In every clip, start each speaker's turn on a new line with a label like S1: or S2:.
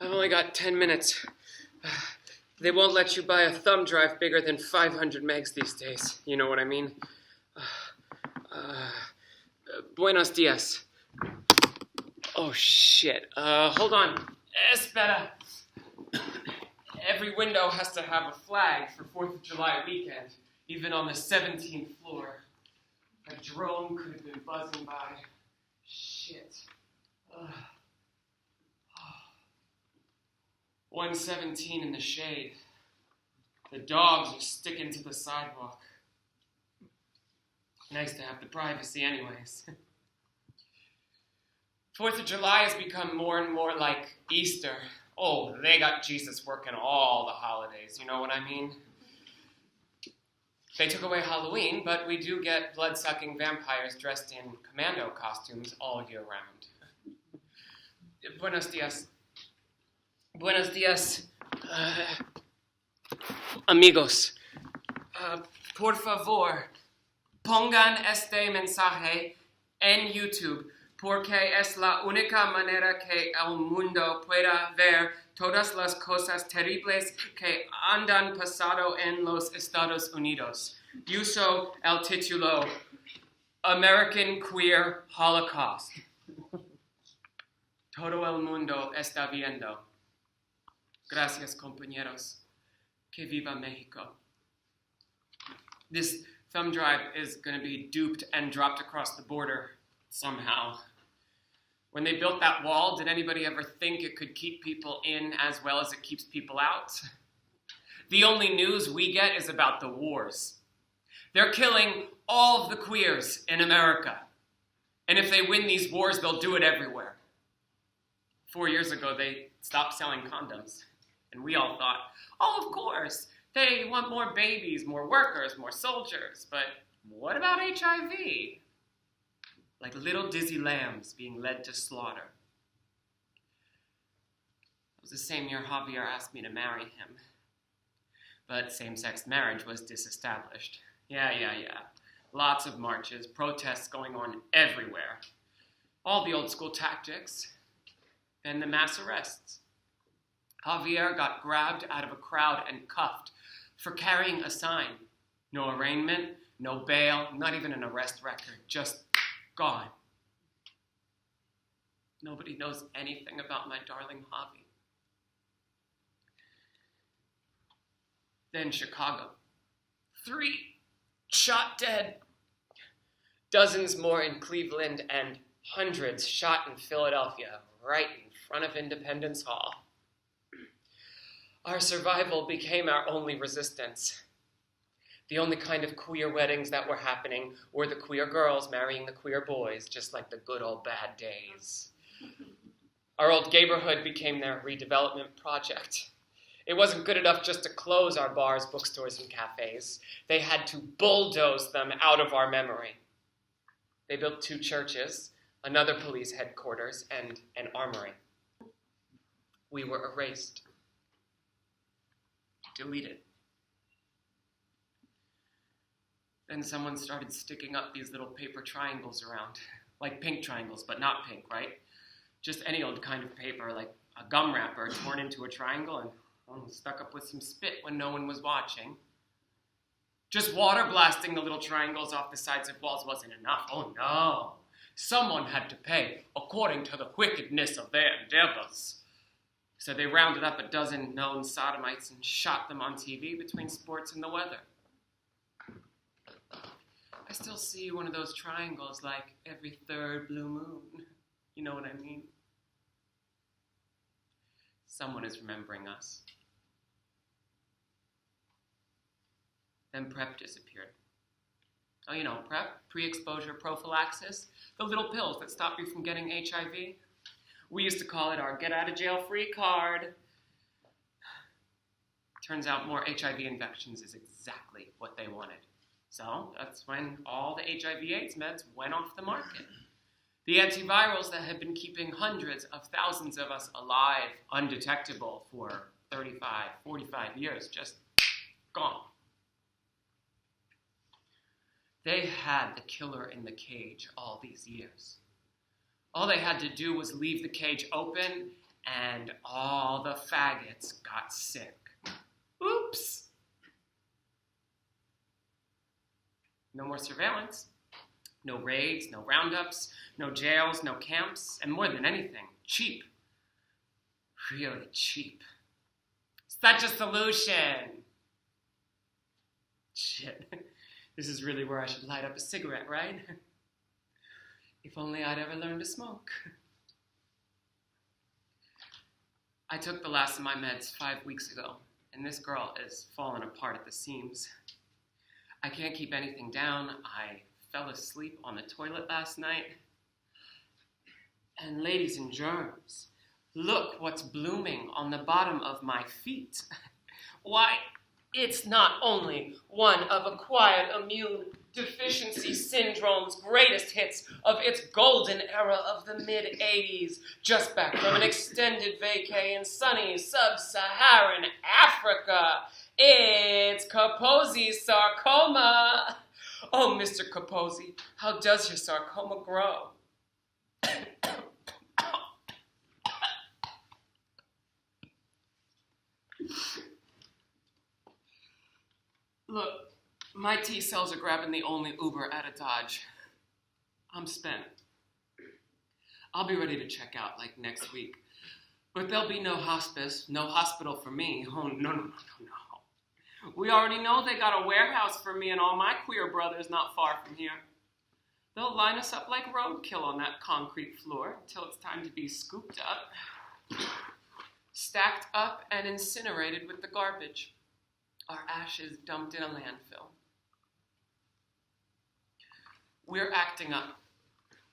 S1: I've only got 10 minutes. They won't let you buy a thumb drive bigger than 500 megs these days. You know what I mean? Buenos dias. Oh, shit. Hold on. Espera. Every window has to have a flag for 4th of July weekend, even on the 17th floor. A drone could have been buzzing by. Shit. 117 in the shade. The dogs are sticking to the sidewalk. Nice to have the privacy anyways. 4th of July has become more and more like Easter. Oh, they got Jesus working all the holidays, you know what I mean? They took away Halloween, but we do get blood-sucking vampires dressed in commando costumes all year round. Buenos dias. Buenos dias, amigos. Por favor, pongan este mensaje en YouTube, porque es la única manera que el mundo pueda ver todas las cosas terribles que han pasado en los Estados Unidos. Uso el título American Queer Holocaust. Todo el mundo está viendo. Gracias, compañeros. Que viva Mexico. This thumb drive is going to be duped and dropped across the border somehow. When they built that wall, did anybody ever think it could keep people in as well as it keeps people out? The only news we get is about the wars. They're killing all of the queers in America. And if they win these wars, they'll do it everywhere. 4 years ago, they stopped selling condoms. And we all thought, oh, of course, they want more babies, more workers, more soldiers. But what about HIV? Like little dizzy lambs being led to slaughter. It was the same year Javier asked me to marry him. But same-sex marriage was disestablished. Yeah. Lots of marches, protests going on everywhere. All the old school tactics. Then the mass arrests. Javier got grabbed out of a crowd and cuffed for carrying a sign. No arraignment, no bail, not even an arrest record, just gone. Nobody knows anything about my darling Javi. Then Chicago. 3 shot dead. Dozens more in Cleveland and hundreds shot in Philadelphia, right in front of Independence Hall. Our survival became our only resistance. The only kind of queer weddings that were happening were the queer girls marrying the queer boys, just like the good old bad days. Our old neighborhood became their redevelopment project. It wasn't good enough just to close our bars, bookstores, and cafes. They had to bulldoze them out of our memory. They built 2 churches, another police headquarters, and an armory. We were erased. Deleted. Then someone started sticking up these little paper triangles around, like pink triangles, but not pink, right? Just any old kind of paper, like a gum wrapper torn into a triangle and stuck up with some spit when no one was watching. Just water blasting the little triangles off the sides of walls wasn't enough. Oh no! Someone had to pay according to the wickedness of their endeavors. So they rounded up a dozen known sodomites and shot them on TV between sports and the weather. I still see one of those triangles like every 3rd blue moon. You know what I mean? Someone is remembering us. Then PrEP disappeared. Oh, you know, PrEP, pre-exposure prophylaxis, the little pills that stop you from getting HIV. We used to call it our get-out-of-jail-free card. Turns out more HIV infections is exactly what they wanted. So that's when all the HIV/AIDS meds went off the market. The antivirals that had been keeping hundreds of thousands of us alive, undetectable for 35, 45 years, just gone. They had the killer in the cage all these years. All they had to do was leave the cage open and all the faggots got sick. Oops. No more surveillance. No raids, no roundups, no jails, no camps, and more than anything, cheap. Really cheap. Such a solution. Shit. This is really where I should light up a cigarette, right? If only I'd ever learned to smoke. I took the last of my meds 5 weeks ago, and this girl is falling apart at the seams. I can't keep anything down. I fell asleep on the toilet last night. And ladies and germs, look what's blooming on the bottom of my feet. Why, it's not only one of acquired immune deficiency syndrome's greatest hits of its golden era of the mid-'80s, just back from an extended vacay in sunny sub-Saharan Africa. It's Kaposi's sarcoma. Oh, Mr. Kaposi, how does your sarcoma grow? Look, my T cells are grabbing the only Uber at a Dodge. I'm spent. I'll be ready to check out like next week. But there'll be no hospice, no hospital for me. Oh, no. We already know they got a warehouse for me and all my queer brothers not far from here. They'll line us up like roadkill on that concrete floor until it's time to be scooped up, stacked up and incinerated with the garbage. Our ashes dumped in a landfill. We're acting up.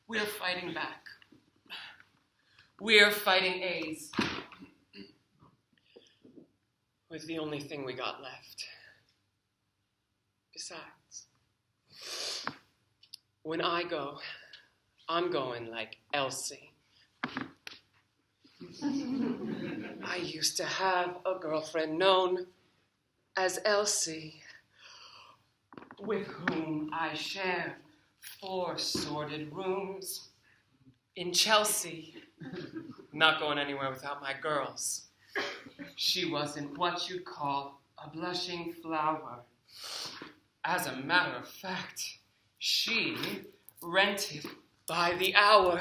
S1: We're fighting back. We're fighting AIDS. Was the only thing we got left. Besides, when I go, I'm going like Elsie. I used to have a girlfriend known as Elsie, with whom I shared 4 sordid rooms in Chelsea. Not going anywhere without my girls. She wasn't what you'd call a blushing flower. As a matter of fact, she rented by the hour.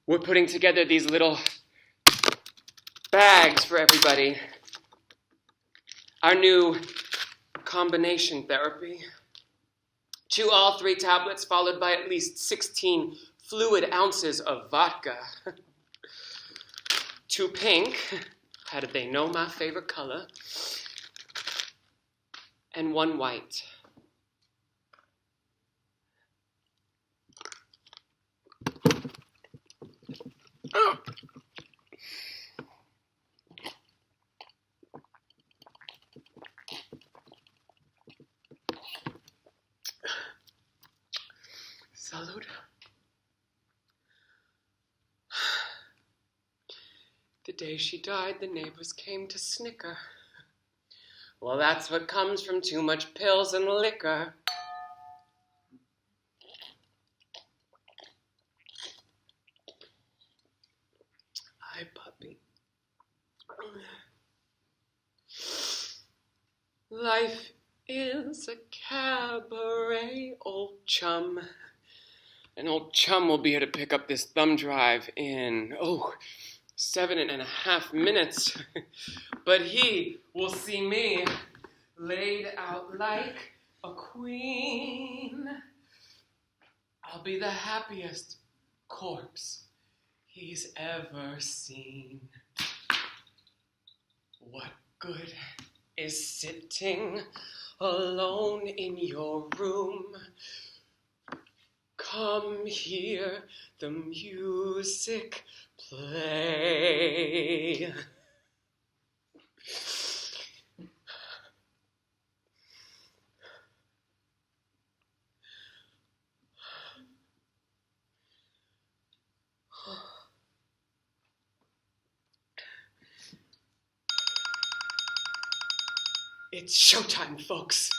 S1: We're putting together these little bags for everybody. Our new combination therapy. Chew all 3 tablets, followed by at least 16 fluid ounces of vodka. 2 pink, how did they know my favorite color? And 1 white. Oh. Salud. The day she died, the neighbors came to snicker. Well, that's what comes from too much pills and liquor. Hi, puppy. Life is a cabaret, old chum. An old chum will be here to pick up this thumb drive in, 7.5 minutes. But he will see me laid out like a queen. I'll be the happiest corpse he's ever seen. What good is sitting alone in your room? Come hear the music play. It's showtime, folks.